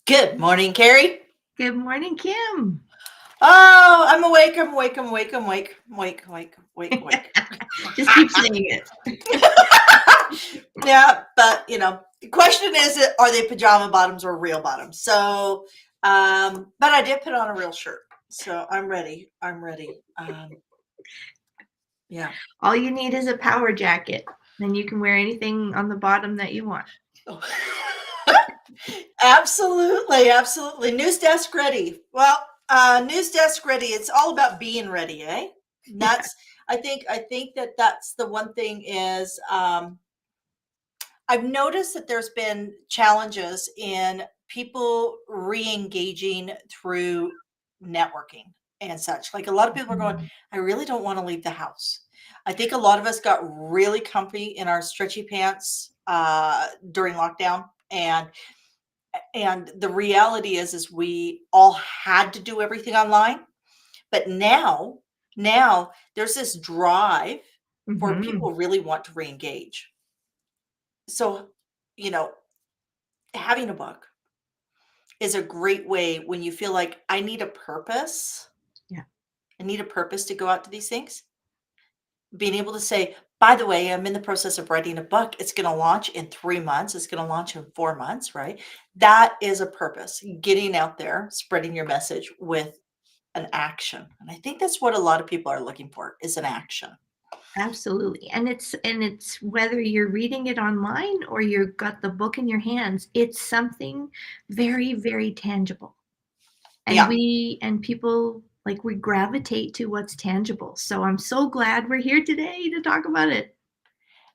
Good morning, Carrie. Good morning, Kim. Oh, I'm awake. I'm awake. I'm awake. I'm awake. I'm awake. Awake. Awake. Awake. Just keep saying it. Yeah, but the question is, are they pajama bottoms or real bottoms? So, but I did put on a real shirt, so I'm ready. I'm ready. Yeah. All you need is a power jacket. Then you can wear anything on the bottom that you want. Oh. Absolutely, absolutely. News desk ready. Well, news desk ready. It's all about being ready, eh? That's. I think that that's the one thing is. I've noticed that there's been challenges in people re-engaging through networking and such. Like a lot of people are going, I really don't want to leave the house. I think a lot of us got really comfy in our stretchy pants during lockdown, and the reality is we all had to do everything online. But now there's this drive where Mm-hmm. people really want to re-engage. So, you know, having a book is a great way when you feel like I need a purpose. Yeah. I need a purpose to go out to these things. Being able to say, by the way, I'm in the process of writing a book. It's going to launch in 3 months. It's going to launch in 4 months, right? That is a purpose. Getting out there, spreading your message with an action. And I think that's what a lot of people are looking for is an action. Absolutely. And it's whether you're reading it online or you've got the book in your hands, it's something very, very tangible. And Yeah, people like we gravitate to what's tangible. So I'm so glad we're here today to talk about it.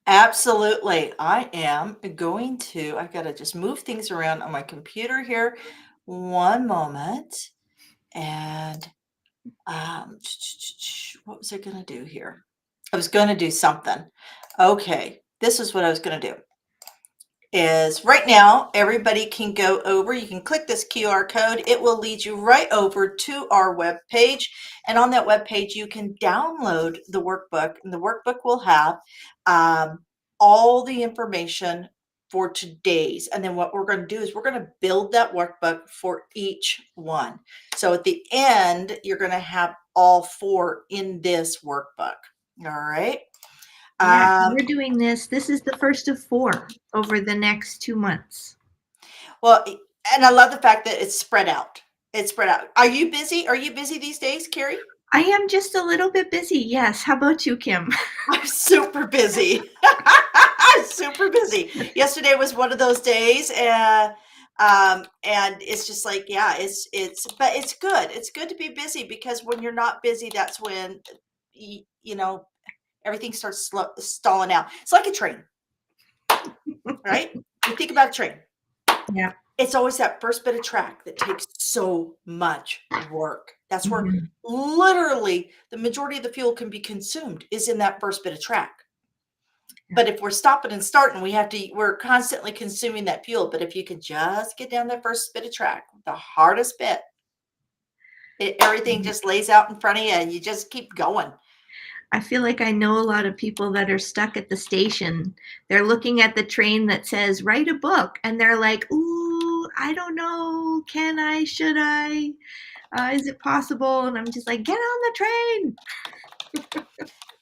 absolutely. I've got to just move things around on my computer here. One moment. And um, what was I going to do here? I was going to do something. Okay, this is what I was going to do. Is right now everybody can go over. You can click this QR code. It will lead you right over to our web page, and on that web page you can download the workbook, and the workbook will have um, all the information for today's. And then what we're going to do is we're going to build that workbook for each one. So at the end, you're going to have all four in this workbook. All right. Yeah, Um, we're doing this. This is the first of 4 over the next 2 months. Well, and I love the fact that it's spread out. It's spread out. Are you busy? Are you busy these days, Carrie? I am just a little bit busy. Yes. How about you, Kim? I'm super busy. Super busy. Yesterday was one of those days, and it's just like, yeah, but it's good. It's good to be busy because when you're not busy, that's when you know everything starts stalling out. It's like a train, right? You think about a train. Yeah. It's always that first bit of track that takes so much work. That's where Mhm. literally the majority of the fuel can be consumed is in that first bit of track. Yeah. But if we're stopping and starting, we're constantly consuming that fuel. But if you can just get down that first bit of track, the hardest bit, everything Mhm. just lays out in front of you and you just keep going. I feel like I know a lot of people that are stuck at the station. They're looking at the train that says, write a book. And they're like, ooh, I don't know. Can I? Should I? Is it possible? And I'm just like, get on the train.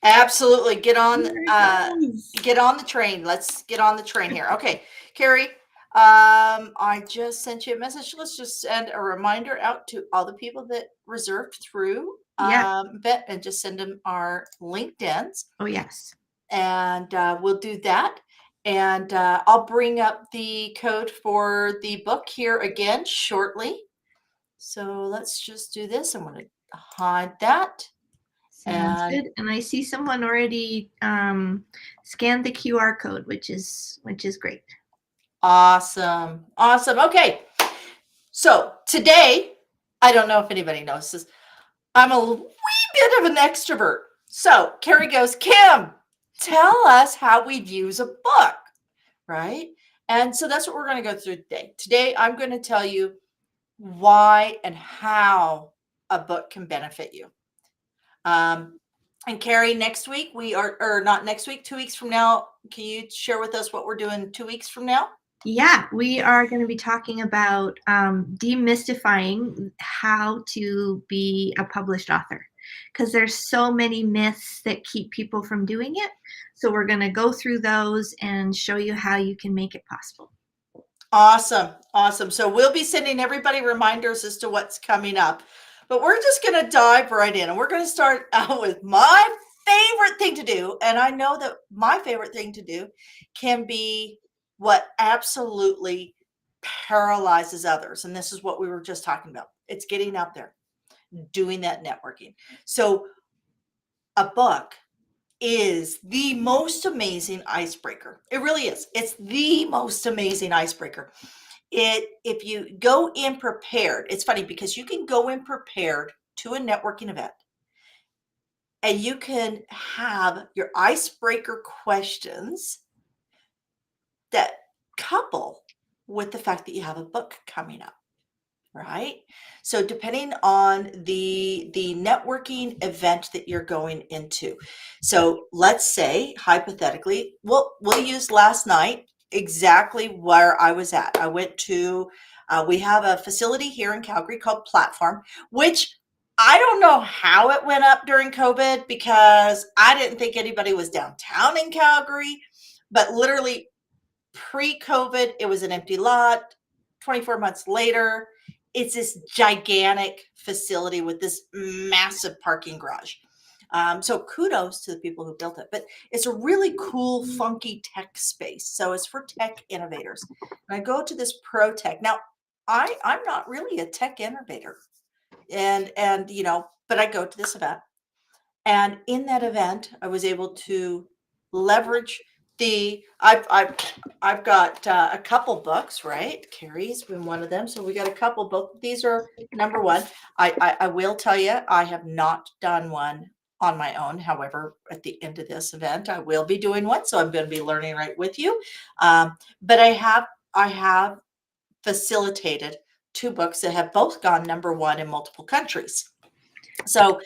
Absolutely. Here it goes. Get on the train. Let's get on the train here. Okay, Carrie, I just sent you a message. Let's just send a reminder out to all the people that reserved through Yeah. Bet and just send them our LinkedIn's, Oh, yes. and we'll do that. And I'll bring up the code for the book here again shortly. So let's just do this. I'm going to hide that. Sounds And good. And I see someone already scanned the QR code, which is great. awesome. Awesome. Okay. So today, I don't know if anybody knows this, I'm a wee bit of an extrovert. So Carrie goes, Kim, tell us how we use a book, right? And so that's what we're going to go through today. Today, I'm going to tell you why and how a book can benefit you. Um, and Carrie, next week, or not next week, 2 weeks from now, can you share with us what we're doing 2 weeks from now? Yeah, we are going to be talking about demystifying how to be a published author because there's so many myths that keep people from doing it. So we're going to go through those and show you how you can make it possible. Awesome. Awesome. So we'll be sending everybody reminders as to what's coming up, but we're just going to dive right in, and we're going to start out with my favorite thing to do. And I know that my favorite thing to do can be what absolutely paralyzes others. And this is what we were just talking about. It's getting out there, doing that networking. So a book is the most amazing icebreaker. It really is. It's the most amazing icebreaker. If you go in prepared, it's funny because you can go in prepared to a networking event and you can have your icebreaker questions that couple with the fact that you have a book coming up, right? So depending on the networking event that you're going into. So let's say hypothetically, we'll use last night exactly where I was at. I went to we have a facility here in Calgary called Platform, which I don't know how it went up during COVID because I didn't think anybody was downtown in Calgary, but literally pre-COVID, it was an empty lot. 24 months later, it's this gigantic facility with this massive parking garage. So kudos to the people who built it, but it's a really cool, funky tech space. So it's for tech innovators. And I go to this pro tech. Now, I'm not really a tech innovator, and but I go to this event, and in that event, I was able to leverage the I've got a couple books, right? Carrie's been one of them. So we got a couple books. These are number one. I will tell you, I have not done one on my own. However, at the end of this event, I will be doing one. So I'm going to be learning right with you. But I have facilitated two books that have both gone number one in multiple countries. So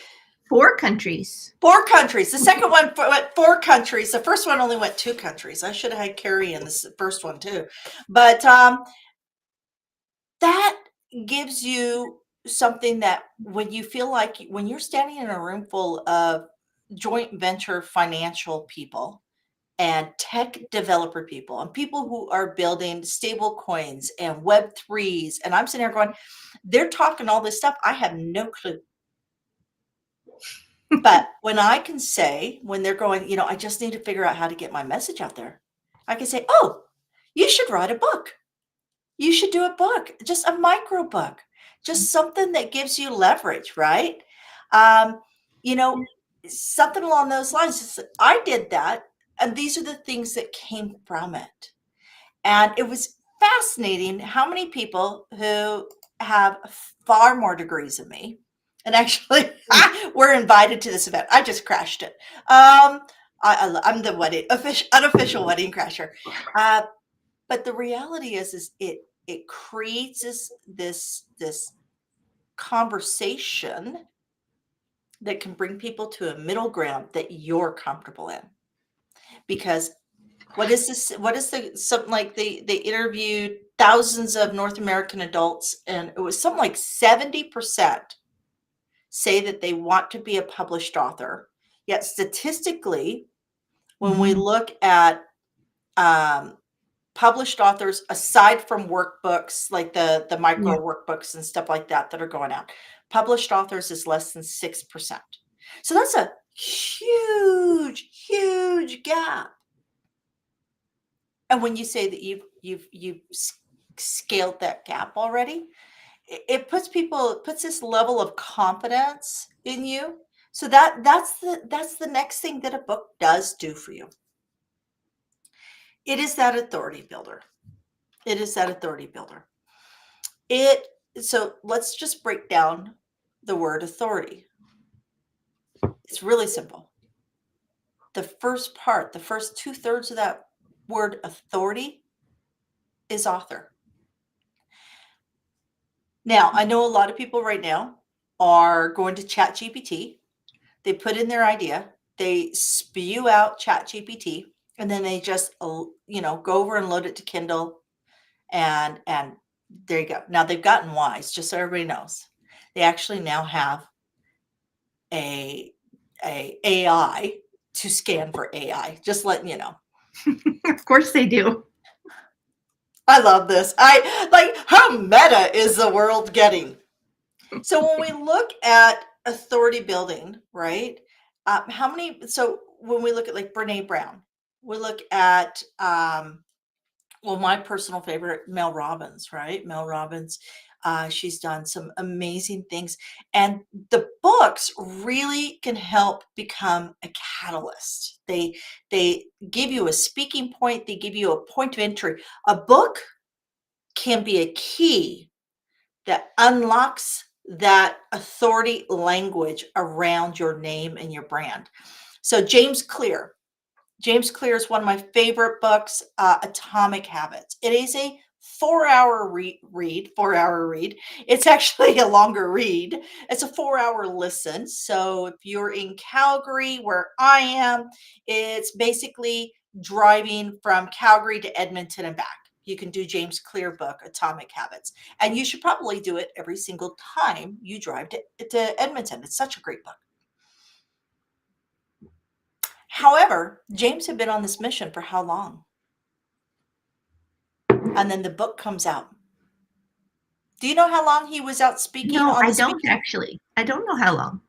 4 countries. 4 countries. The second one went 4 countries. The first one only went 2 countries. I should have had Carrie in this first one too. But that gives you something that when you feel like when you're standing in a room full of joint venture financial people and tech developer people and people who are building stable coins and Web3s, and I'm sitting there going, they're talking all this stuff. I have no clue. But when I can say, when they're going, I just need to figure out how to get my message out there, I can say, oh, you should write a book. You should do a book, just a micro book, just something that gives you leverage, right? Um, you know, something along those lines. I did that, and these are the things that came from it. And it was fascinating how many people who have far more degrees than me, and actually were invited to this event. I just crashed it. I'm the unofficial wedding crasher. But the reality is it creates this conversation that can bring people to a middle ground that you're comfortable in. Because what is this? What is something like they interviewed thousands of North American adults, and it was something like 70% say that they want to be a published author. Yet statistically, when we look at published authors, aside from workbooks like the micro workbooks and stuff like that are going out, published authors is less than 6%. So that's a huge gap. And when you say that you've scaled that gap already, it puts this level of confidence in you. So that's the next thing that a book does do for you. It is that authority builder. It is that authority builder. So let's just break down the word authority. It's really simple. The first part, the first 2/3 of that word authority is author. Now, I know a lot of people right now are going to ChatGPT. They put in their idea, they spew out ChatGPT, and then they just, go over and load it to Kindle, And there you go. Now they've gotten wise, just so everybody knows. They actually now have a AI to scan for AI. Just letting you know. Of course they do. I love this. I like how meta is the world getting. So when we look at authority building, right? How many? So when we look at like Brene Brown, we look at well, my personal favorite, Mel Robbins, right? Mel Robbins. She's done some amazing things, and the books really can help become a catalyst. They give you a speaking point. They give you a point of entry. A book can be a key that unlocks that authority language around your name and your brand. So James Clear is one of my favorite books, Atomic Habits. It is a 4-hour read, 4-hour read. It's actually a longer read. It's a 4-hour listen. So if you're in Calgary, where I am, it's basically driving from Calgary to Edmonton and back. You can do James Clear book, Atomic Habits. And you should probably do it every single time you drive to Edmonton. It's such a great book. However, James had been on this mission for how long? And then the book comes out. Do you know how long he was out speaking No, on I the don't speaking? actually. I don't know how long.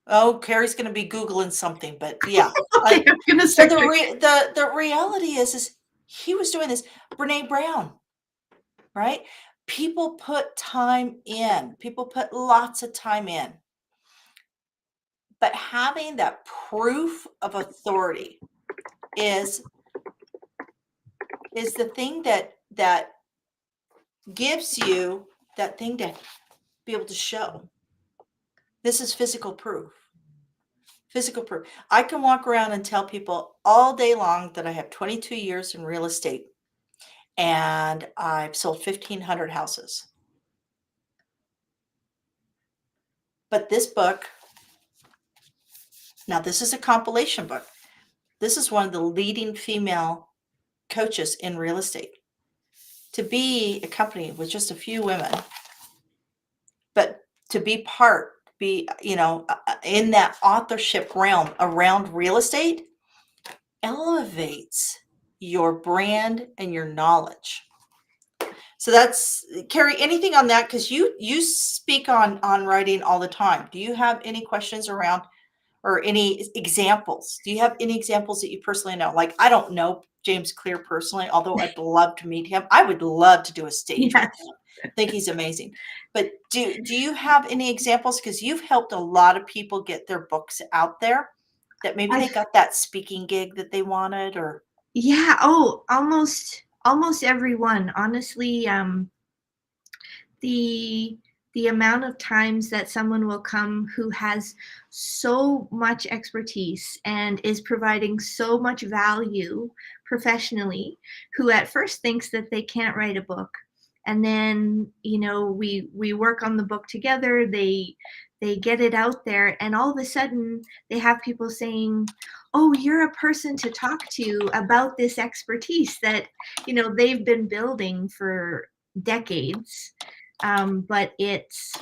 Oh, Carrie's going to be Googling something, but yeah. Okay, I'm gonna So start checking. the reality is he was doing this. Brene Brown, right? People put time in. People put lots of time in. But having that proof of authority is the thing that gives you that thing to be able to show. This is physical proof. Physical proof. I can walk around and tell people all day long that I have 22 years in real estate and I've sold 1,500 houses. But this book, now this is a compilation book. This is one of the leading female coaches in real estate. To be a company with just a few women, but to be in that authorship realm around real estate elevates your brand and your knowledge. So that's Carrie, anything on that? Because you speak on writing all the time. Do you have any questions around or any examples? Do you have any examples that you personally know? Like, I don't know James Clear personally, although I'd love to meet him. I would love to do a stage with Yes. him. I think he's amazing. But do you have any examples? Because you've helped a lot of people get their books out there that maybe they I've got that speaking gig that they wanted, or Yeah, oh, almost everyone. Honestly, the the amount of times that someone will come who has so much expertise and is providing so much value professionally, who at first thinks that they can't write a book, and then we work on the book together. They get it out there, and all of a sudden they have people saying, oh, you're a person to talk to about this expertise that they've been building for decades. But it's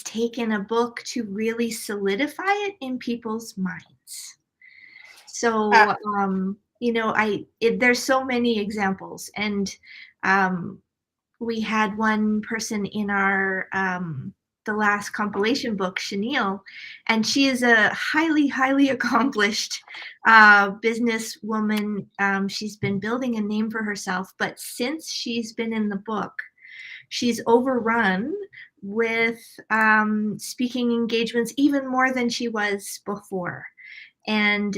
taken a book to really solidify it in people's minds. uh, So there's so many examples, and um, we had one person in our the last compilation book, Chenille, and she is a highly accomplished businesswoman. She's been building a name for herself, but since she's been in the book, she's overrun with speaking engagements even more than she was before. And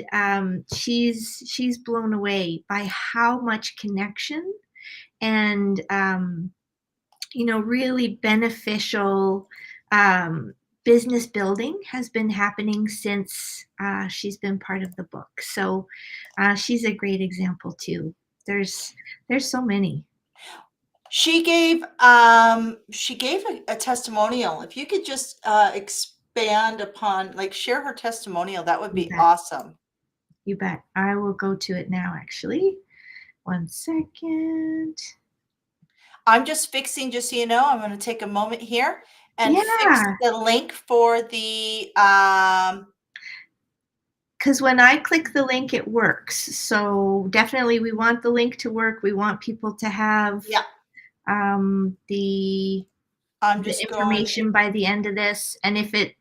she's blown away by how much connection and really beneficial business building has been happening since she's been part of the book. So she's a great example too. There's so many. she gave a testimonial. If you could just expand upon, like, share her testimonial, that would You be bet. awesome. You bet. I will go to it now, actually. One second. I'm just fixing, just so you know, I'm going to take a moment here and fix Yeah, the link for the, because when I click the link, it works. So definitely, we want the link to work. We want people to have yeah, um, the I'm the just going, information by the end of this. And if it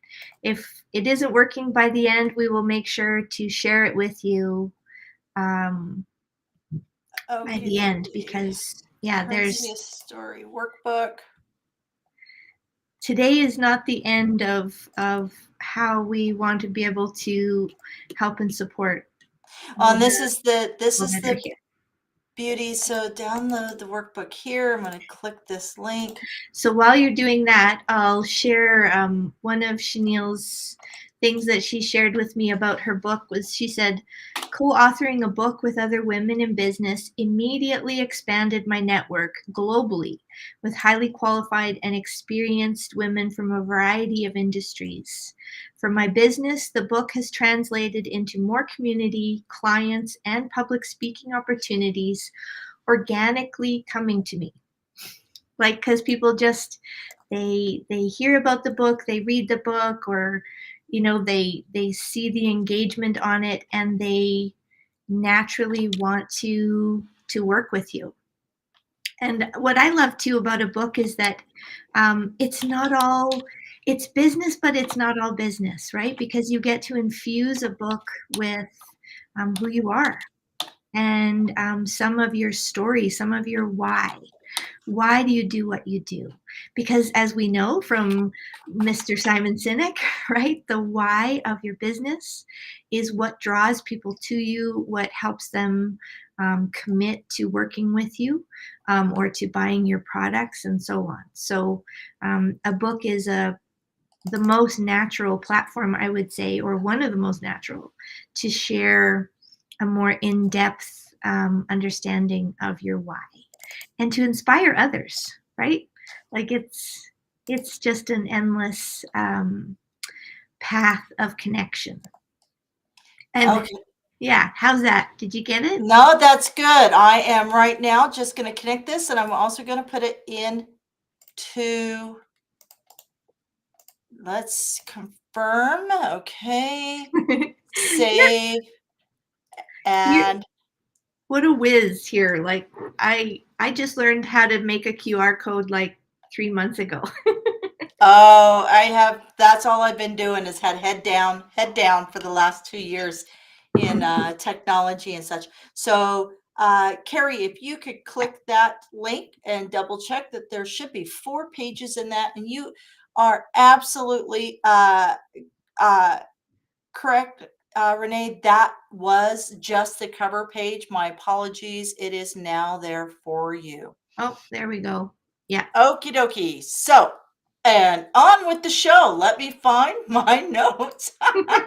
isn't working by the end, we will make sure to share it with you um, by okay, the end, dokie. because yeah, Princess there's Story Workbook. today is not the end of how we want to be able to help and support all And the this people is that are the here. beauty. So download the workbook here. I'm going to click this link. So while you're doing that, I'll share one of Chenille's things that she shared with me about her book was she said, co-authoring a book with other women in business immediately expanded my network globally with highly qualified and experienced women from a variety of industries. For my business, the book has translated into more community, clients, and public speaking opportunities organically coming to me, like because people just they hear about the book, they read the book, or they see the engagement on it, and they naturally want to work with you. And what I love too about a book is that it's not all it's business, but it's not all business, right? Because you get to infuse a book with who you are, and some of your story, some of your why. Why do you do what you do? Because as we know from Mr. Simon Sinek, right, the why of your business is what draws people to you, what helps them commit to working with you, or to buying your products, and so on. So a book is the most natural platform, I would say, or one of the most natural, to share a more in-depth understanding of your why and to inspire others, right? Like it's just an endless path of connection. And Okay. yeah, how's that? Did you get it? No, that's good. I am right now just going to connect this, and I'm also going to put it into, let's confirm. Okay. you're, Save. you're And what a whiz here. Like I just learned how to make a QR code like 3 months ago. oh, that's all I've been doing is head down for the last 2 years in technology and such. So, Carrie, if you could click that link and double check that there should be 4 pages in that, and you are absolutely uh, correct, Renee. That was just the cover page. My apologies. It is now there for you. Oh, there we go. Yeah. Okie dokie. So, and on with the show. Let me find my notes. Let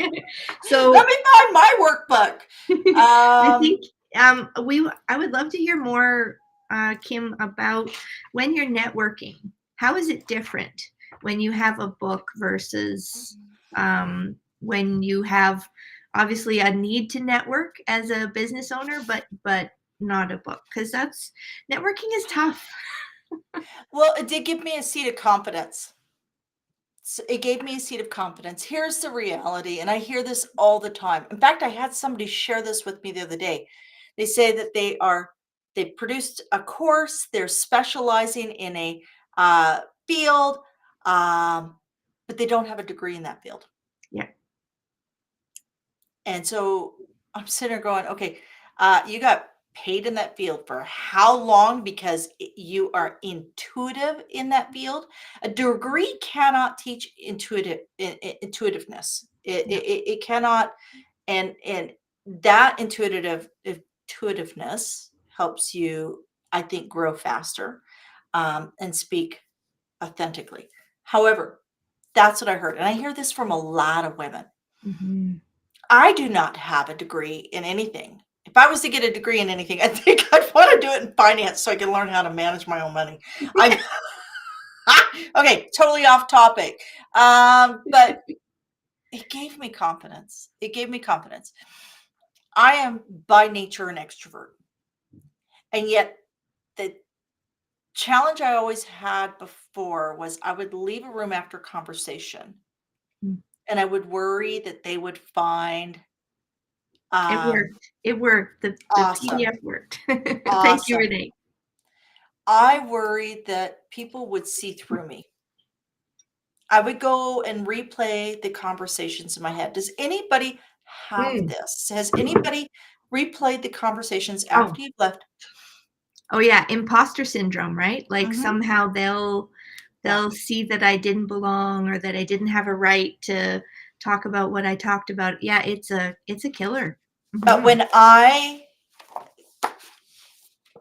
So me find my workbook. I Um, think I would love to hear more, Kim, about when you're networking. How is it different when you have a book versus when you have obviously a need to network as a business owner, but not a book? Because that's networking is tough. well, it did give me a seat of confidence. It gave me a seat of confidence. Here's the reality, and I hear this all the time. In fact, I had somebody share this with me the other day. They say that they produced a course, they're specializing in a field, um, but they don't have a degree in that field. Yeah. And so I'm sitting there going, okay, you got paid in that field for how long? Because you are intuitive in that field. A degree cannot teach intuitiveness. Yeah. It cannot, and that intuitiveness helps you, I think, grow faster and speak authentically. However, that's what I heard, and I hear this from a lot of women. Mhm. I do not have a degree in anything. If I was to get a degree in anything, I think I'd want to do it in finance so I can learn how to manage my own money. I'm okay, totally off topic. But it gave me confidence. It gave me confidence. I am by nature an extrovert. And yet the challenge I always had before was I would leave a room after conversation Mm. and I would worry that they would find It um, worked. It worked. The awesome, PDF worked. Thank you, awesome. Renee. I worried that people would see through me. I would go and replay the conversations in my head. Does anybody have Mm. this? Has anybody replayed the conversations Oh, after you've left? oh yeah, imposter syndrome, right? Like Mhm. somehow they'll Yeah. they'll see that I didn't belong or that I didn't have a right to talk about what I talked about. Yeah, it's a killer. But Mhm. when I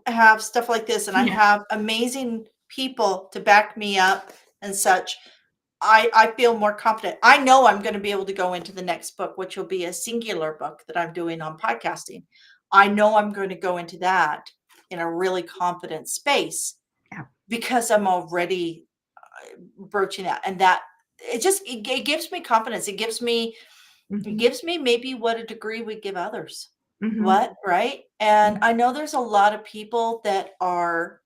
have stuff like this and I Yeah. have amazing people to back me up and such, I feel more confident. I know I'm going to be able to go into the next book, which will be a singular book that I'm doing on podcasting. I know I'm going to go into that in a really confident space Yeah. because I'm already broaching that, and that it gives me confidence. It Mhm. gives me maybe what a degree would give others. Mhm. What, right? And Mhm. I know there's a lot of people that are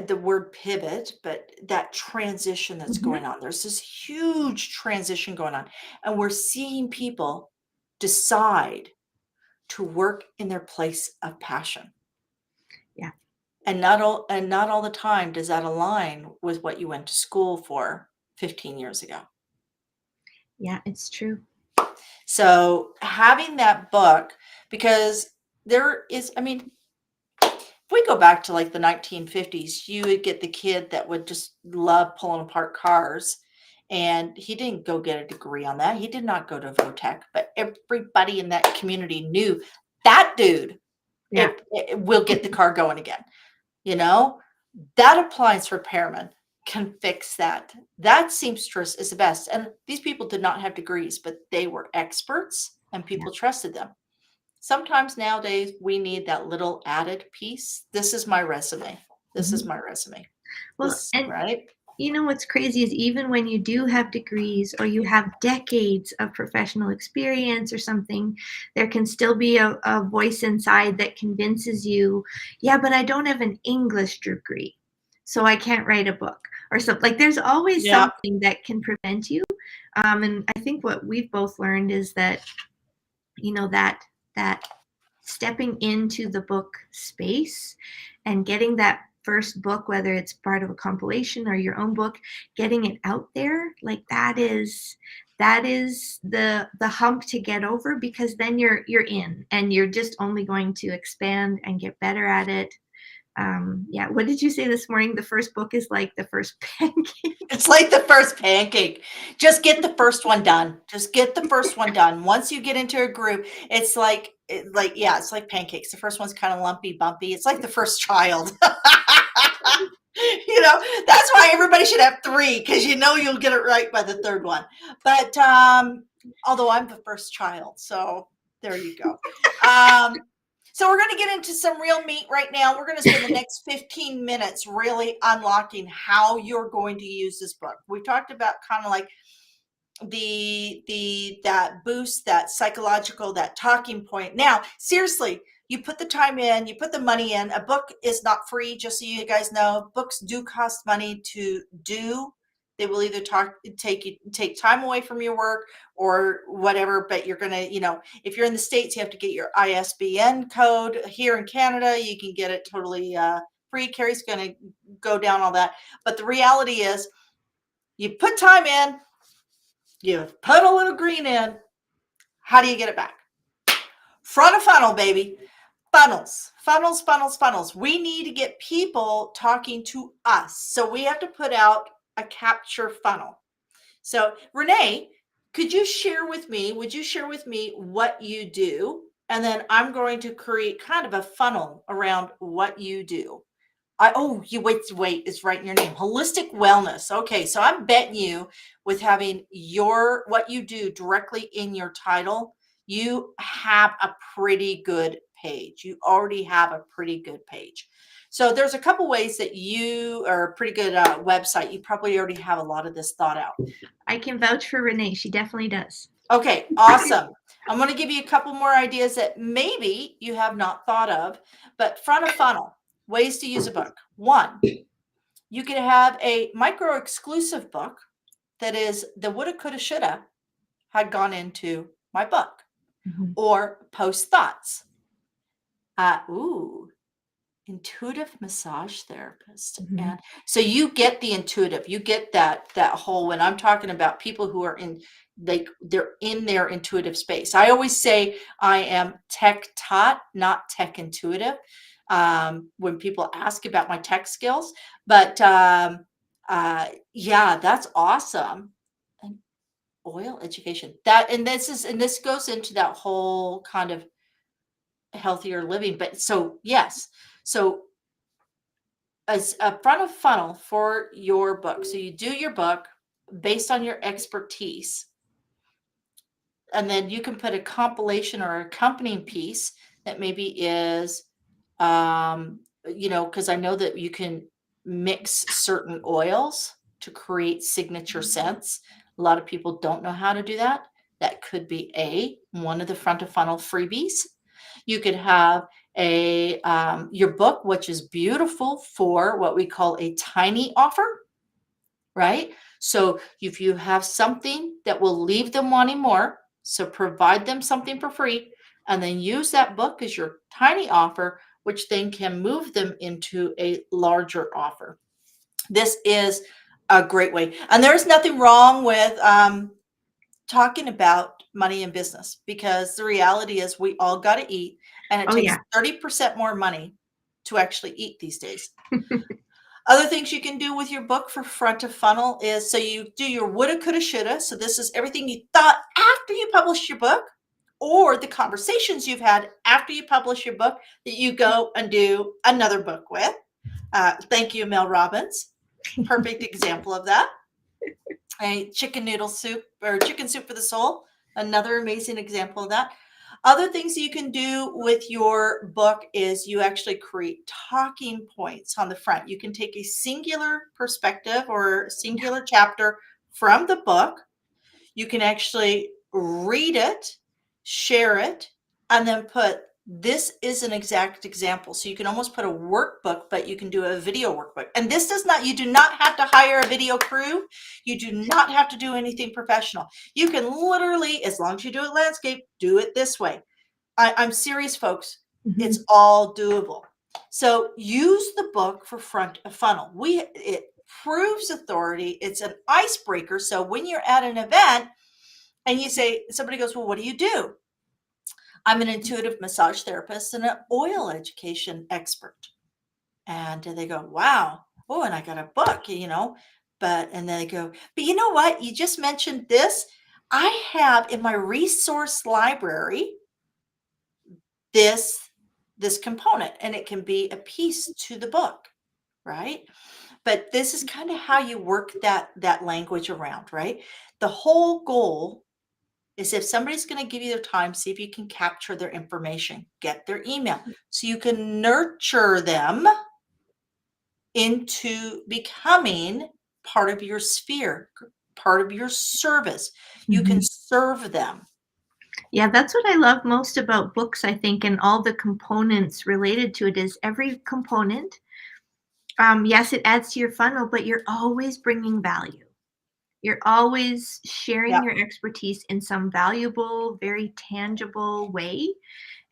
the word pivot, but that transition that's Mhm. going on. There's this huge transition going on, and we're seeing people decide to work in their place of passion. Yeah. And not all the time does that align with what you went to school for 15 years ago. Yeah, it's true. So having that book, because there is, I mean, if we go back to like the 1950s, you would get the kid that would just love pulling apart cars. And he didn't go get a degree on that. He did not go to Votech, but everybody in that community knew that dude Yeah. it will get the car going again. You know, that appliance repairman can fix that. That seamstress is the best. And these people did not have degrees, but they were experts and Yeah. people trusted them. Sometimes nowadays we need that little added piece. This is my resume. This is Mhm. my resume. Well, This, and right? you know what's crazy is even when you do have degrees or you have decades of professional experience or something, there can still be a voice inside that convinces you, yeah, but I don't have an English degree, so I can't write a book or something. Like there's always Yeah. something that can prevent you. And I think what we've both learned is that, that stepping into the book space and getting that first book, whether it's part of a compilation or your own book, getting it out there, like that is the hump to get over, because then you're in and you're just only going to expand and get better at it. Yeah, what did you say this morning? The first book is like the first pancake. It's like the first pancake. Just get the first one done. Just get the first one done. Once you get into a groove, it's like yeah, it's like pancakes. The first one's kind of lumpy, bumpy. It's like the first child. That's why everybody should have three, because you'll get it right by the third one. But although I'm the first child, so there you go. Um, so we're going to get into some real meat right now. We're going to spend the next 15 minutes really unlocking how you're going to use this book. We've talked about kind of like the that boost, that psychological, that talking point. Now, seriously, you put the time in, you put the money in. A book is not free, just so you guys know. Books do cost money to do. They will either take time away from your work or whatever, but you're gonna, if you're in the States, you have to get your ISBN code. Here in Canada, you can get it totally free. Carrie's gonna go down all that. But the reality is you put time in, you put a little green in. How do you get it back? Front of funnel, baby. Funnels, funnels, funnels, funnels. We need to get people talking to us. So we have to put out a capture funnel. So, Renee, would you share with me what you do? And then I'm going to create kind of a funnel around what you do. You wait, it's right in your name. Holistic wellness. Okay, so I'm betting you with having what you do directly in your title, you have a pretty good page. You already have a pretty good page. So there's a couple ways that you are a pretty good website. You probably already have a lot of this thought out. I can vouch for Renee. She definitely does. Okay, awesome. I'm going to give you a couple more ideas that maybe you have not thought of, but front of funnel, ways to use a book. One, you could have a micro exclusive book that is the woulda, coulda, shoulda had gone into my book, Mhm. or post thoughts. Ooh, intuitive massage therapist. Mhm. And so you get the intuitive, you get that whole, when I'm talking about people who are in, they're in their intuitive space. I always say I am tech taught, not tech intuitive, when people ask about my tech skills. But yeah, that's awesome. And oil education, that, and this goes into that whole kind of healthier living. But so yes, so as a front of funnel for your book. So you do your book based on your expertise, and then you can put a compilation or accompanying piece that maybe is, because I know that you can mix certain oils to create signature scents. A lot of people don't know how to do that. That could be one of the front of funnel freebies. You could have your book, which is beautiful for what we call a tiny offer, right? So if you have something that will leave them wanting more, so provide them something for free, and then use that book as your tiny offer, which then can move them into a larger offer. This is a great way. And there's nothing wrong with talking about money in business, because the reality is we all got to eat, and it Oh takes yeah. 30% more money to actually eat these days. Other things you can do with your book for front of funnel is, so you do your woulda, coulda, shoulda. So this is everything you thought after you published your book, or the conversations you've had after you publish your book that you go and do another book with. Thank you, Mel Robbins. Perfect example of that. A chicken noodle soup, or chicken soup for the soul. Another amazing example of that. Other things you can do with your book is you actually create talking points on the front. You can take a singular perspective or singular chapter from the book. You can actually read it, share it, and then put, this is an exact example. So you can almost put a workbook, but you can do a video workbook. And this does not, you do not have to hire a video crew. You do not have to do anything professional. You can literally, as long as you do it landscape, do it this way. I'm serious, folks. Mhm. It's all doable. So use the book for front of funnel. It proves authority. It's an icebreaker. So when you're at an event and you say, somebody goes, well, what do you do? I'm an intuitive massage therapist and an oil education expert. And they go, wow. Oh, and I got a book. And then they go, but you know what? You just mentioned this. I have in my resource library this component, and it can be a piece to the book, right? But this is kind of how you work that language around, right? The whole goal is, if somebody's going to give you their time, see if you can capture their information, get their email, so you can nurture them into becoming part of your sphere, part of your service. You can Mhm. serve them. Yeah, that's what I love most about books, I think, and all the components related to it is every component, yes, it adds to your funnel, but you're always bringing value. You're always sharing Yeah, your expertise in some valuable, very tangible way.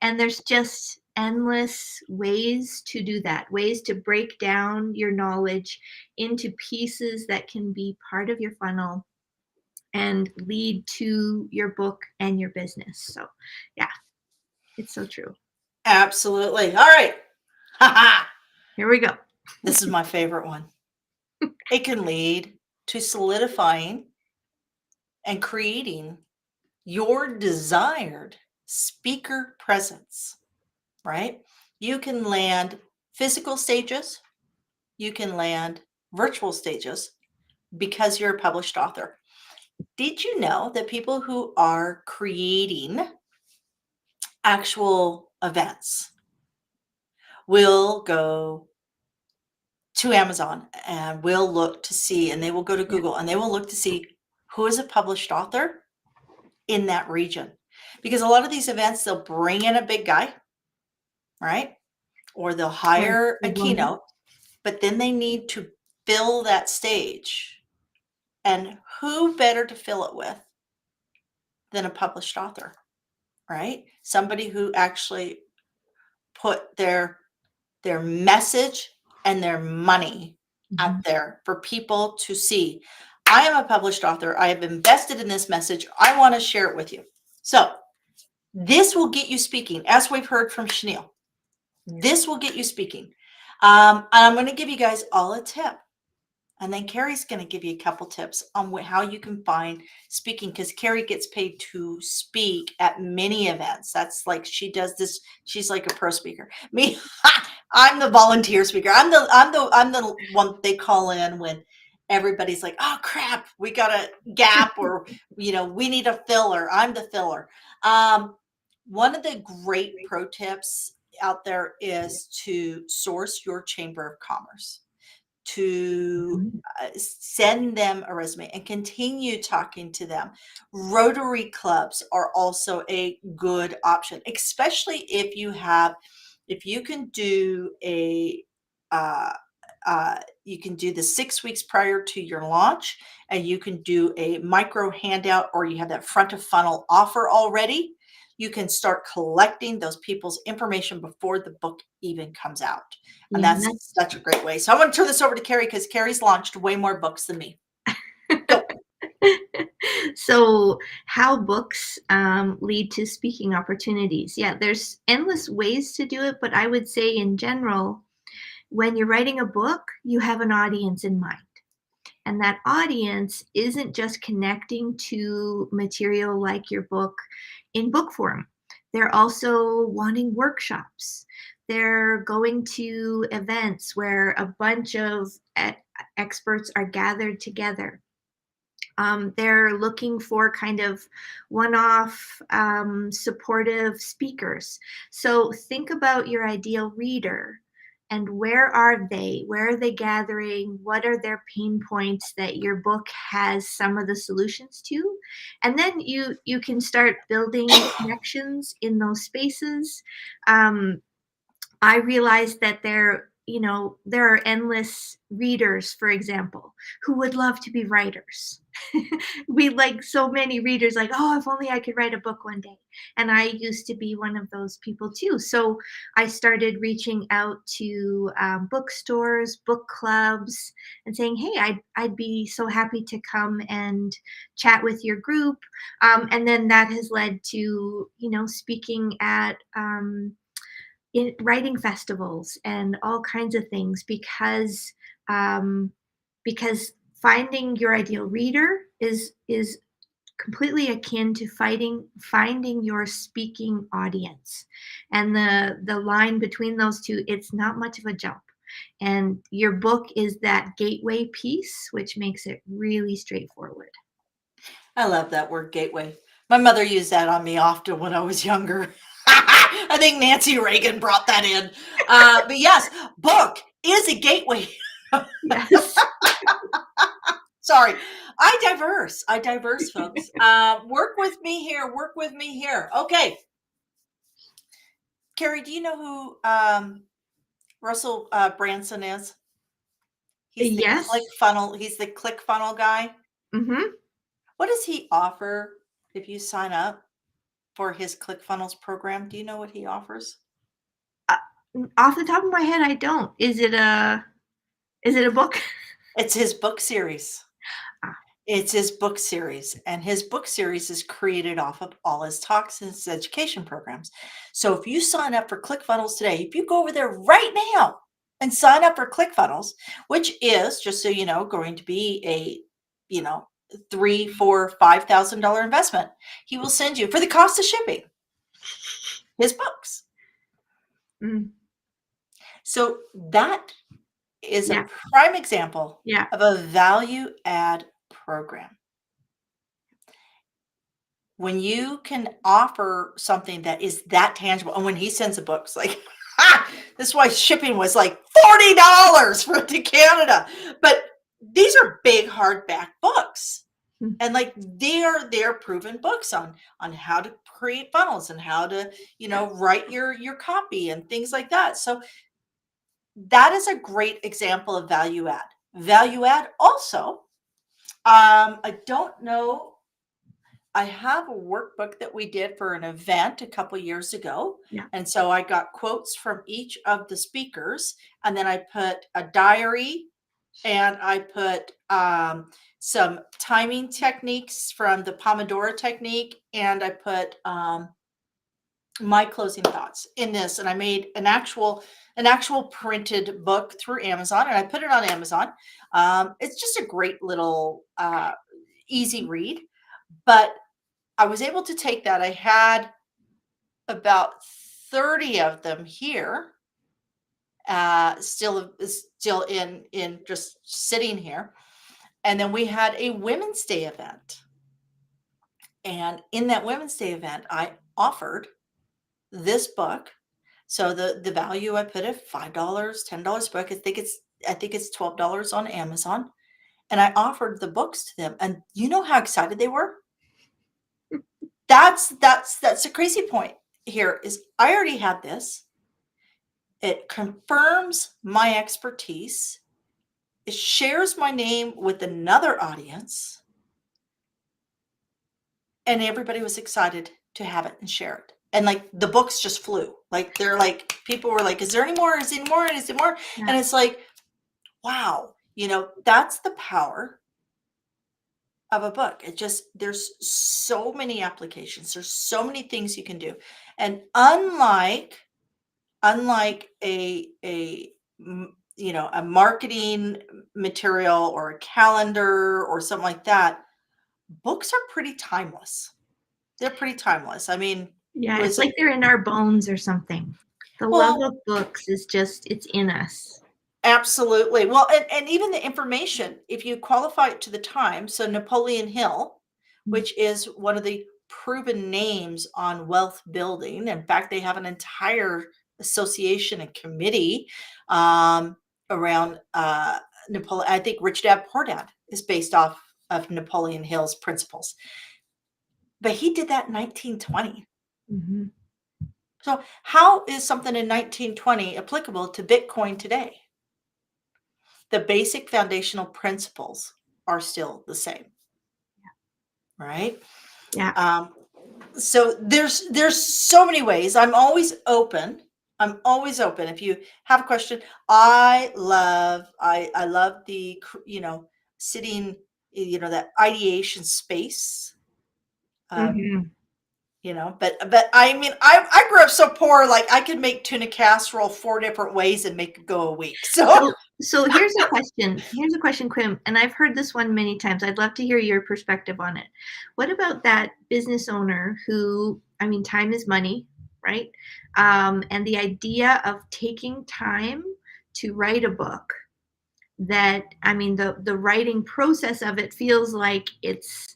And there's just endless ways to do that, ways to break down your knowledge into pieces that can be part of your funnel and lead to your book and your business. So, yeah, it's so true. absolutely. All right. Ha. Here we go. This is my favorite one. It can lead to solidifying and creating your desired speaker presence, right? You can land physical stages, you can land virtual stages because you're a published author. Did you know that people who are creating actual events will go to Amazon and will look to see, and they will go to Yeah. Google and they will look to see who is a published author in that region. Because a lot of these events, they'll bring in a big guy, right? Or they'll hire a woman. keynote, but then they need to fill that stage. And who better to fill it with than a published author, right? Somebody who actually put their message and their money out there for people to see. I am a published author. I have invested in this message. I want to share it with you. So this will get you speaking, as we've heard from Chenille. This will get you speaking. And I'm going to give you guys all a tip. And then Carrie's going to give you a couple tips on how you can find speaking, because Carrie gets paid to speak at many events. That's like, she does this. She's like a pro speaker. Me, I'm the volunteer speaker. I'm the one they call in when everybody's like, oh crap, we got a gap, or we need a filler. I'm the filler. One of the great pro tips out there is to source your chamber of commerce, to send them a resume and continue talking to them. Rotary clubs are also a good option, especially if you can do you can do the 6 weeks prior to your launch, and you can do a micro handout, or you have that front of funnel offer already. You can start collecting those people's information before the book even comes out. And that's such a great way. So I'm going to turn this over to Carrie, because Carrie's launched way more books than me. Go. So how books lead to speaking opportunities. Yeah, there's endless ways to do it, but I would say in general, when you're writing a book, you have an audience in mind. And that audience isn't just connecting to material like your book in book form. They're also wanting workshops. They're going to events where a bunch of experts are gathered together. They're looking for kind of one-off supportive speakers. So think about your ideal reader. And where are they? Where are they gathering? What are their pain points that your book has some of the solutions to? And then you can start building connections in those spaces. I realized that there are endless readers, for example, who would love to be writers. We like so many readers, like, oh, if only I could write a book one day. And I used to be one of those people too. So I started reaching out to bookstores, book clubs, and saying, hey, I'd be so happy to come and chat with your group. And then that has led to, speaking at in writing festivals and all kinds of things, because finding your ideal reader is completely akin to finding your speaking audience, and the line between those two, it's not much of a jump, and your book is that gateway piece, which makes it really straightforward. I love that word, gateway. My mother used that on me often when I was younger. I think Nancy Reagan brought that in. But yes, book is a gateway. Yes. Sorry. I diverse, folks. Work with me here. Okay. Carrie, do you know who Russell Branson is? He's the Yes. ClickFunnels guy. Mm-hmm. What does he offer if you sign up for his ClickFunnels program? Do you know what he offers? Off the top of my head, I don't. Is it a book? It's his book series. Ah. It's his book series, and his book series is created off of all his talks and his education programs. So if you sign up for ClickFunnels today, if you go over there right now and sign up for ClickFunnels, which is, just so you know, going to be a, $3,000, $4,000, $5,000 investment, he will send you, for the cost of shipping, his books. Mm. So that is Yeah. a prime example Yeah. of a value add program. When you can offer something that is that tangible, and when he sends the books, like, this is why shipping was like $40 for to Canada. But these are big hardback books. Hmm. And like they're proven books on how to create funnels and how to, write your copy and things like that. So that is a great example of value add. Value add also, I don't know, I have a workbook that we did for an event a couple years ago. Yeah. And so I got quotes from each of the speakers, and then I put a diary, and I put some timing techniques from the Pomodoro technique, and I put my closing thoughts in this, and I made an actual printed book through Amazon, and I put it on Amazon. It's just a great little easy read, but I was able to take that. I had about 30 of them here, still in just sitting here. And then we had a Women's Day event. And in that Women's Day event, I offered this book. So the value, I put it $5, $10 book. I think it's $12 on Amazon. And I offered the books to them. And you know how excited they were? That's the crazy point here is I already had this. It confirms my expertise. It shares my name with another audience, and everybody was excited to have it and share it. And like the books just flew. Like they're like people were like, "Is there any more? Is there more? Is there more?" Yeah. And it's like, wow, that's the power of a book. There's so many applications. There's so many things you can do. And unlike a marketing material or a calendar or something like that, books are pretty timeless. They're pretty timeless. I mean, Yeah, it's was like they're in our bones or something. The love well, of books is just, it's in us. absolutely. Well, and even the information, if you qualify it to the time, so Napoleon Hill, which is one of the proven names on wealth building. In fact, they have an entire association and committee around Napoleon. I think Rich Dad Poor Dad is based off of Napoleon Hill's principles. But he did that in 1920. Mm-hmm. So how is something in 1920 applicable to Bitcoin today? The basic foundational principles are still the same, right? Yeah. So there's so many ways. I'm always open. If you have a question. I love the sitting, that ideation space. Mm-hmm. But I mean, I grew up so poor, like I could make tuna casserole 4 different ways and make it go a week. So So here's a question. Here's a question, Quim, and I've heard this one many times. I'd love to hear your perspective on it. What about that business owner who, I mean, time is money, right? And the idea of taking time to write a book that, I mean, the writing process of it feels like it's,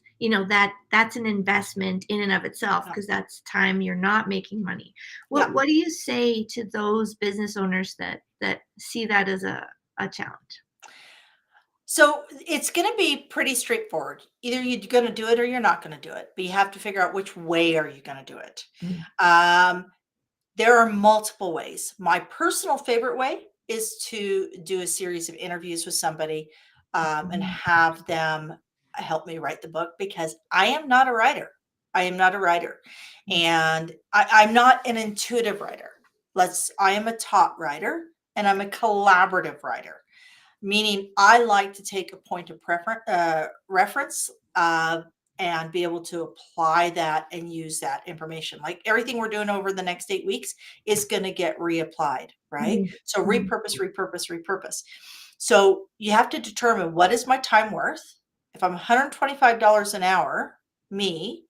that's an investment in and of itself yeah, because that's time you're not making money. yeah. What do you say to those business owners that see that as a challenge? So it's going to be pretty straightforward. Either you're going to do it or you're not going to do it, but you have to figure out which way are you going to do it. Mm. Um, there are multiple ways. My personal favorite way is to do a series of interviews with somebody and have them help me write the book because I am not a writer. I am not a writer. And I'm not an intuitive writer. I am a taught writer and I'm a collaborative writer, meaning I like to take a point of reference and be able to apply that and use that information. Like everything we're doing over the next 8 weeks is going to get reapplied, right? Mhm. So Mhm. repurpose. So you have to determine what is my time worth. If I'm $125 an hour, me,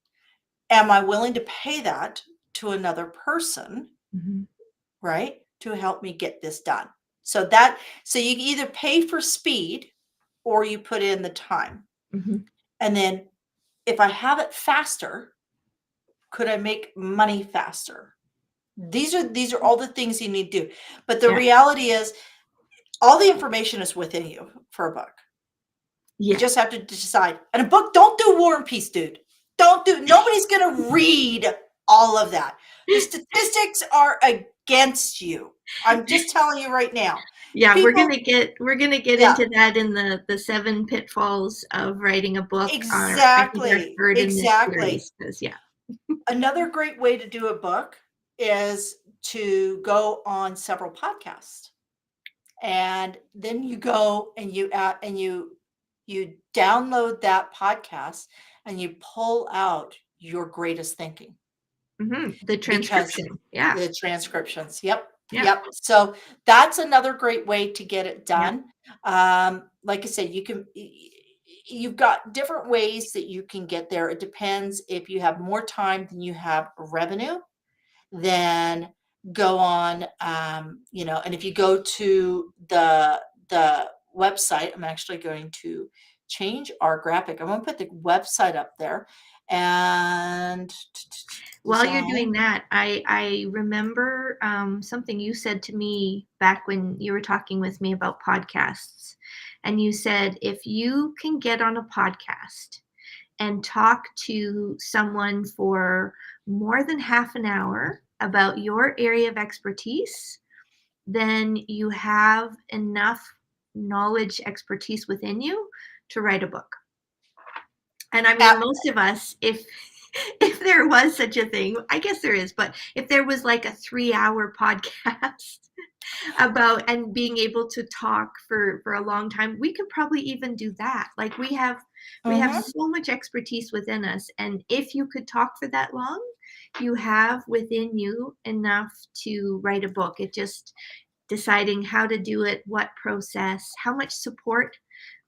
am I willing to pay that to another person, Mhm. right, to help me get this done? So you either pay for speed or you put in the time. Mhm. And then if I have it faster, could I make money faster? These are all the things you need to do. But the Yeah. reality is all the information is within you for a book. You Yeah. just have to decide. And a book, don't do War and Peace, dude. Nobody's going to read all of that. The statistics are against you. I'm just telling you right now. Yeah, we're People, gonna get yeah, into that in the 7 pitfalls of writing a book. I think our exactly. third in this Exactly. series. Because yeah. Another great way to do a book is to go on several podcasts. And then you go and you add, and you download that podcast and you pull out your greatest thinking The because transcription. Yeah. the transcriptions. Yep. Yeah. Yep. So that's another great way to get it Yeah. done. Like I said, you've got different ways that you can get there. It depends if you have more time than you have revenue, then go on, and if you go to the website, I'm actually going to change our graphic. I'm going to put the website up there and While you're doing design. that, I remember something you said to me back when you were talking with me about podcasts. And you said, if you can get on a podcast and talk to someone for more than half an hour about your area of expertise, then you have enough knowledge, expertise within you to write a book. And I mean, Ab- most of us, if there was such a thing, I guess there is, but if there was like a 3-hour podcast about and being able to talk for a long time, we could probably even do that. Like we have mhm. so much expertise within us, and if you could talk for that long, you have within you enough to write a book. It just deciding how to do it, what process, how much support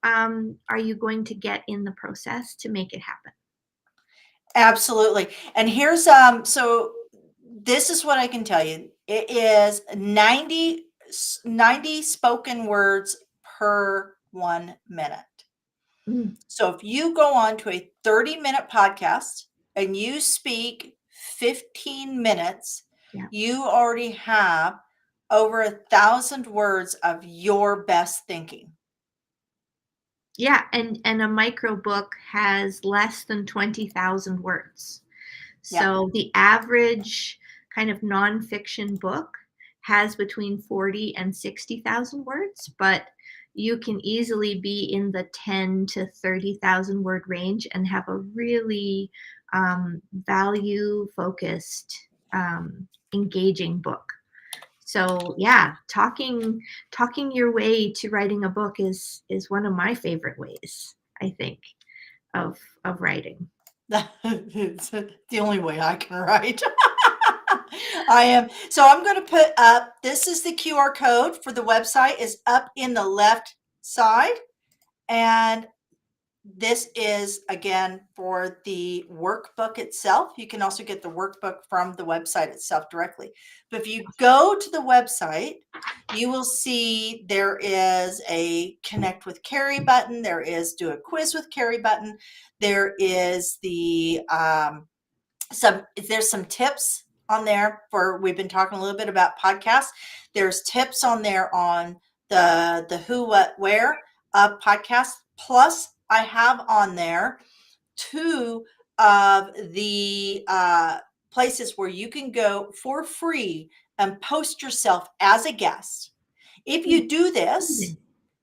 are you going to get in the process to make it happen. Absolutely. And here's so this is what I can tell you. It is 90 spoken words per 1 minute. Mm, So if you go on to a 30-minute podcast and you speak 15 minutes, yeah. you already have over 1,000 words of your best thinking. Yeah, and a micro book has less than 20,000 words. Yeah. So the average kind of nonfiction book has between 40 and 60,000 words, but you can easily be in the 10 to 30,000 word range and have a really value focused, engaging book. So yeah, talking your way to writing a book is one of my favorite ways, I think, of writing. It's the only way I can write. I am. So I'm going to put up, this is the QR code for the website is up in the left side. And this is again for the workbook itself. You can also get the workbook from the website itself directly. But if you go to the website, you will see there is a connect with Carrie button. There is do a quiz with Carrie button. There is there's some tips on there for, we've been talking a little bit about podcasts. There's tips on there on the who, what, where podcast. Plus I have on there 2 of the places where you can go for free and post yourself as a guest. If you do this,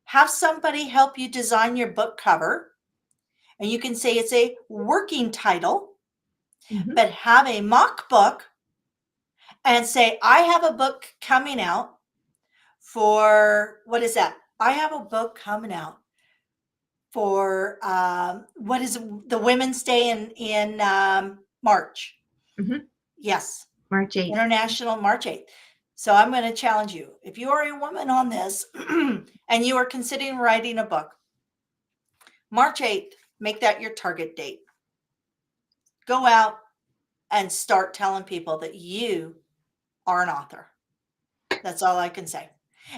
have somebody help you design your book cover, and you can say it's a working title, Mhm. but have a mock book and say, I have a book coming out for, what is that? I have a book coming out for what is the Women's Day in March? Mhm. Yes, March 8th. International March 8th. So I'm going to challenge you. If you are a woman on this and you are considering writing a book, March 8th, make that your target date. Go out and start telling people that you are an author. That's all I can say.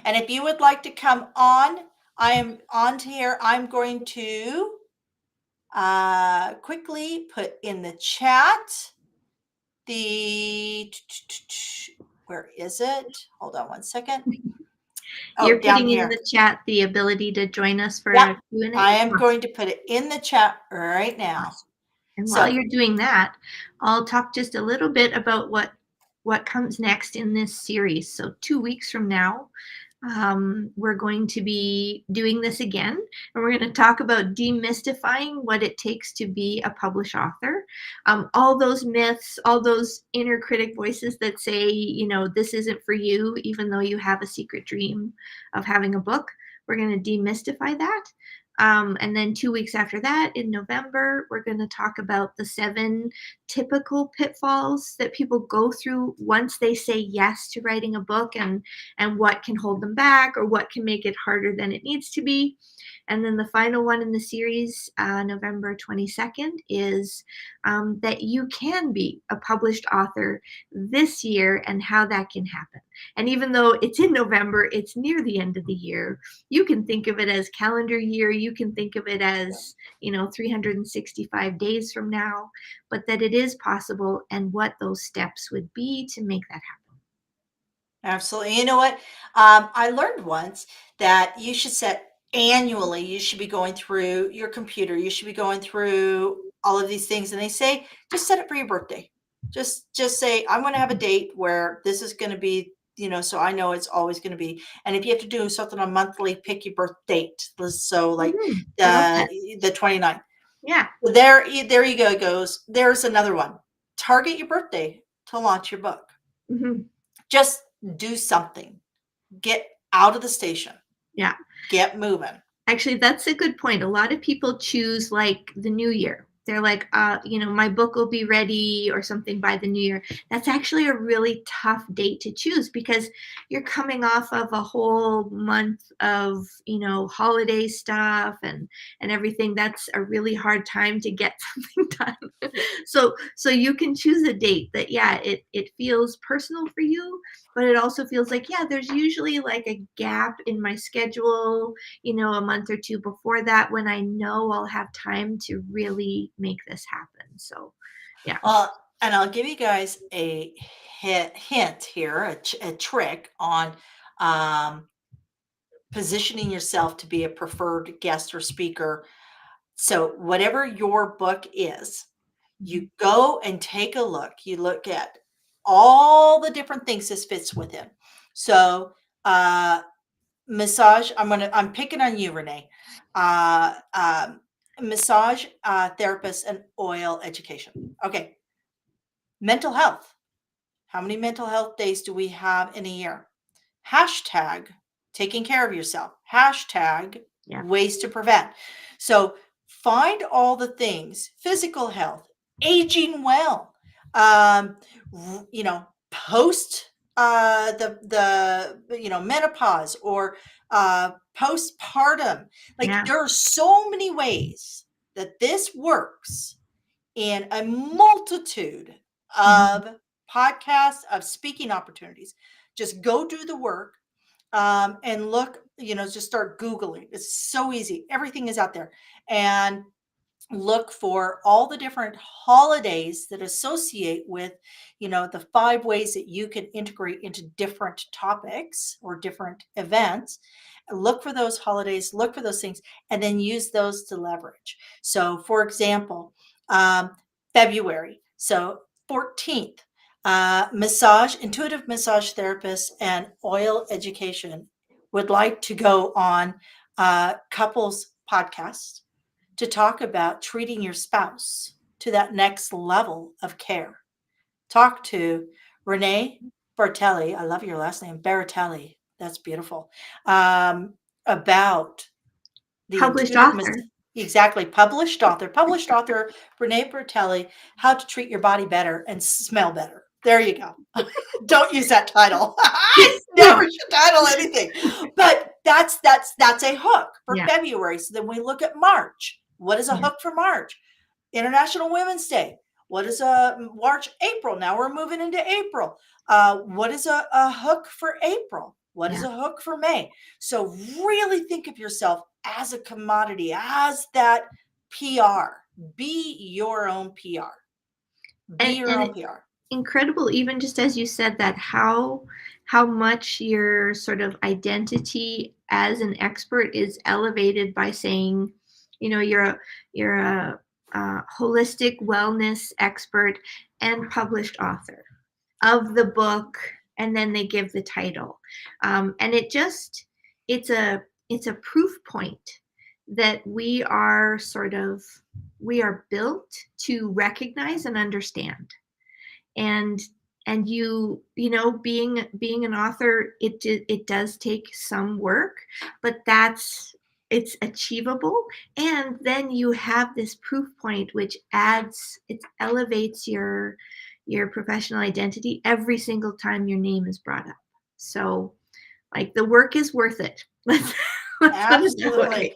And if you would like to come on, I am on to here. I'm going to quickly put in the chat the, where is it? Hold on one second. Oh, You're down putting in here. the chat the ability to join us for Yep. a Q&A? I am Awesome. going to put it in the chat right now. Awesome. And while So, you're doing that, I'll talk just a little bit about what comes next in this series. So 2 weeks from now, we're going to be doing this again, and we're going to talk about demystifying what it takes to be a published author. All those myths, all those inner critic voices that say, you know, this isn't for you, even though you have a secret dream of having a book. We're going to demystify that. And then 2 weeks after that, in November, we're going to talk about the 7 typical pitfalls that people go through once they say yes to writing a book, and what can hold them back or what can make it harder than it needs to be. And then the final one in the series, November 22nd, is that you can be a published author this year and how that can happen. And even though it's in November, it's near the end of the year. You can think of it as calendar year. You can think of it as, 365 days from now, but that it is possible and what those steps would be to make that happen. absolutely. You know what? I learned once that you should set annually, you should be going through your computer, you should be going through all of these things. And they say, just set it for your birthday. Just say, I'm going to have a date where this is going to be, so I know it's always going to be. And if you have to do something on monthly, pick your birth date. So like I love that. the 29th. Yeah. There you go. It goes. There's another one. Target your birthday to launch your book. Mm-hmm. Just do something. Get out of the station. Yeah. Get moving. Actually, that's a good point. A lot of people choose like the new year. They're like, my book will be ready or something by the new year. That's actually a really tough date to choose because you're coming off of a whole month of, holiday stuff and everything. That's a really hard time to get something done. So you can choose a date that, yeah, it feels personal for you, but it also feels like, yeah, there's usually like a gap in my schedule, a month or two before that when I know I'll have time to really make this happen. So, yeah. Well, and I'll give you guys a hint here, a trick on positioning yourself to be a preferred guest or speaker. So whatever your book is, you go and take a look. You look at all the different things this fits within. So massage, I'm picking on you, Renee. Massage therapist and oil education. Okay. Mental health. How many mental health days do we have in a year? Hashtag taking care of yourself. Hashtag Yeah. ways to prevent. So find all the things, physical health, aging well, post the menopause or postpartum. Like Yeah. there are so many ways that this works in a multitude of podcasts, of speaking opportunities. Just go do the work and look, just start Googling. It's so easy. Everything is out there. And look for all the different holidays that associate with, the 5 ways that you can integrate into different topics or different events. Look for those holidays, look for those things, and then use those to leverage. So, for example, February, so 14th, intuitive massage therapist and oil education would like to go on couples podcast to talk about treating your spouse to that next level of care. Talk to Renee Bartelli. I love your last name, Baratelli. That's beautiful. About the Published intuitive author. Exactly. Published author Renee Bertelli, How to Treat Your Body Better and Smell Better. There you go. Don't use that title. I never should title anything. But that's a hook for February. So then we look at March. What is a hook for March? International Women's Day. What is a March, April? Now we're moving into April. What is a hook for April? What is a hook for May? So really think of yourself as a commodity, as that PR. Be your own PR. Be your own PR. incredible, even just as you said that, how much your sort of identity as an expert is elevated by saying, you're a holistic wellness expert and published author of the book, and then they give the title, and it's a proof point that we are built to recognize and understand. And being an author, it does take some work, but it's achievable. And then you have this proof point which elevates your professional identity every single time your name is brought up. So, like, the work is worth it. Let's put it that way. Absolutely.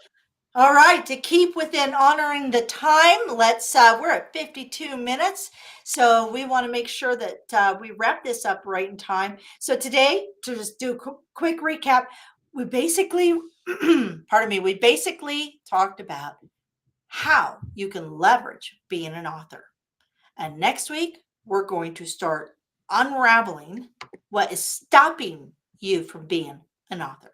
All right, to keep within honoring the time, we're at 52 minutes. So we want to make sure that we wrap this up right in time. So today, to just do a quick recap, we basically, pardon me, we basically talked about how you can leverage being an author. And next week, we're going to start unraveling what is stopping you from being an author.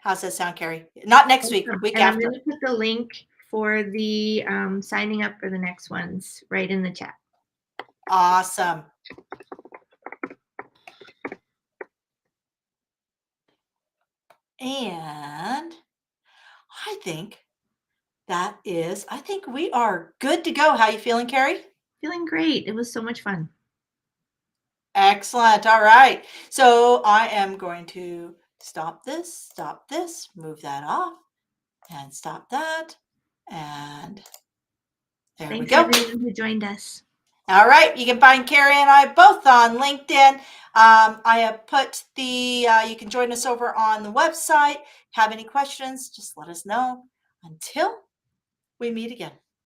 How's that sound, Carrie? Not next week, week And I'm after. going to put the link for the signing up for the next ones right in the chat. Awesome. And I think we are good to go. How you feeling, Carrie? Feeling great. It was so much fun. Excellent. All right. So I am going to stop this, move that off, and stop that. And there we Thanks go. everyone who joined us. All right. You can find Carrie and I both on LinkedIn. I have put you can join us over on the website. Have any questions, just let us know. Until we meet again.